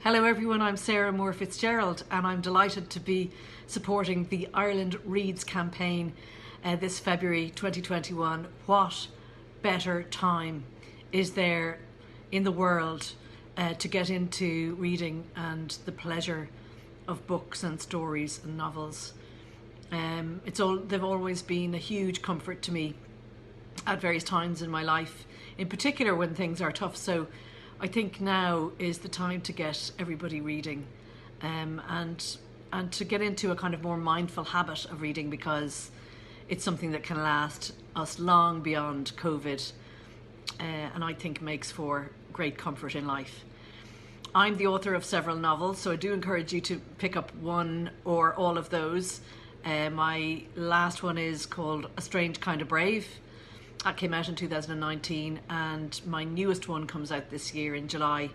Hello everyone, I'm Sarah Moore Fitzgerald and I'm delighted to be supporting the Ireland Reads campaign this February 2021. What better time is there in the world to get into reading and the pleasure of books and stories and novels. They've always been a huge comfort to me at various times in my life, in particular when things are tough. So I think now is the time to get everybody reading and to get into a kind of more mindful habit of reading, because it's something that can last us long beyond COVID and I think makes for great comfort in life. I'm the author of several novels, so I do encourage you to pick up one or all of those. My last one is called A Strange Kind of Brave. That came out in 2019, and my newest one comes out this year in July,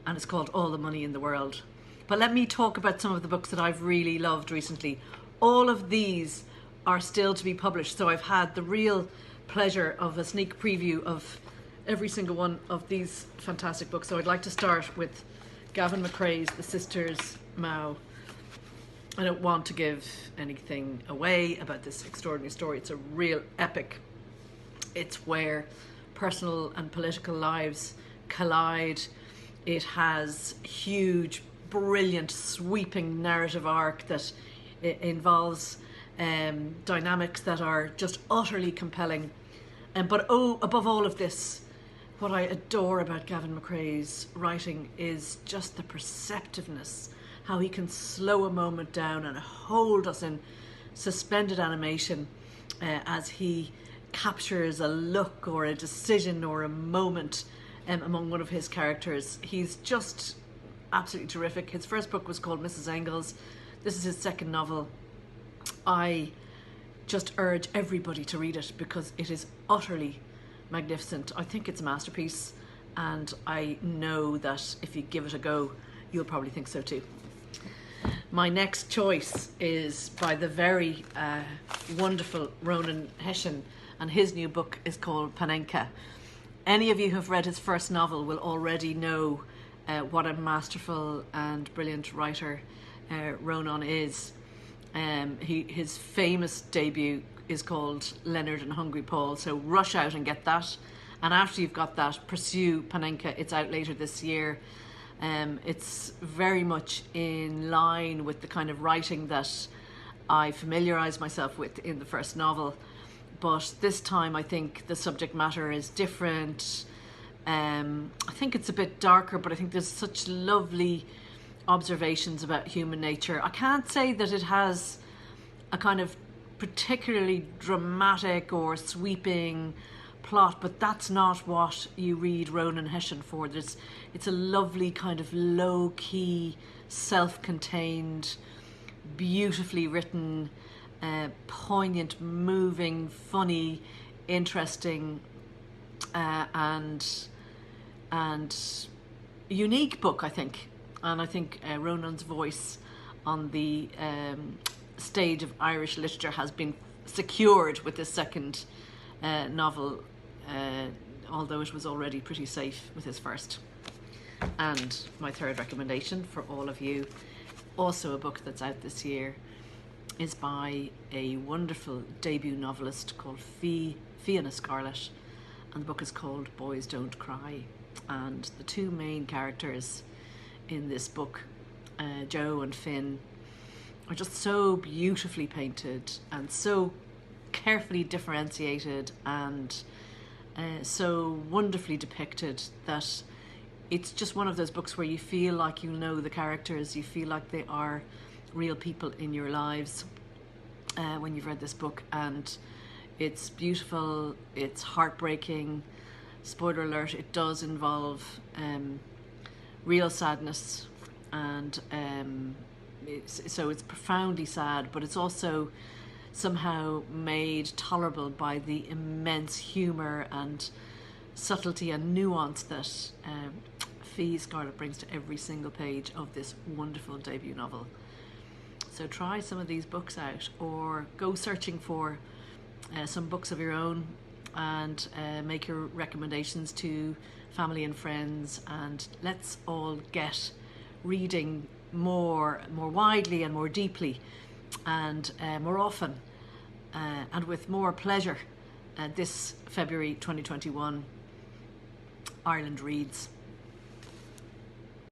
and it's called All the Money in the World. But let me talk about some of the books that I've really loved recently. All of these are still to be published, so I've had the real pleasure of a sneak preview of every single one of these fantastic books. So I'd like to start with Gavin McRae's The Sisters Mao. I don't want to give anything away about this extraordinary story. It's a real epic. It's where personal and political lives collide. It has huge, brilliant, sweeping narrative arc that involves dynamics that are just utterly compelling. But above all of this, what I adore about Gavin McRae's writing is just the perceptiveness, how he can slow a moment down and hold us in suspended animation as he captures a look or a decision or a moment among one of his characters. He's just absolutely terrific. His first book was called Mrs. Engels. This is his second novel. I just urge everybody to read it because it is utterly magnificent. I think it's a masterpiece, and I know that if you give it a go, you'll probably think so too. My next choice is by the very wonderful Ronan Hession, and his new book is called Paninka. Any of you who have read his first novel will already know what a masterful and brilliant writer Ronan is. His famous debut is called Leonard and Hungry Paul, so rush out and get that. And after you've got that, pursue Paninka. It's out later this year. It's very much in line with the kind of writing that I familiarised myself with in the first novel. But this time I think the subject matter is different. I think it's a bit darker, but I think there's such lovely observations about human nature. I can't say that it has a kind of particularly dramatic or sweeping plot, but that's not what you read Ronan Hession for. It's a lovely kind of low-key, self-contained, beautifully written, poignant, moving, funny, interesting, and unique book, I think. And I think Ronan's voice on the stage of Irish literature has been secured with this second novel, although it was already pretty safe with his first. And my third recommendation for all of you, also a book that's out this year, is by a wonderful debut novelist called Fiona Scarlett, and the book is called Boys Don't Cry. And the two main characters in this book, Joe and Finn, are just so beautifully painted and so carefully differentiated and so wonderfully depicted that it's just one of those books where you feel like you know the characters, you feel like they are real people in your lives when you've read this book. And it's beautiful, it's heartbreaking. Spoiler alert, it does involve real sadness, and so it's profoundly sad, but it's also somehow made tolerable by the immense humour and subtlety and nuance that Fee Scarlett brings to every single page of this wonderful debut novel. So try some of these books out, or go searching for some books of your own and make your recommendations to family and friends, and let's all get reading more widely and more deeply and more often and with more pleasure this February 2021. Ireland Reads.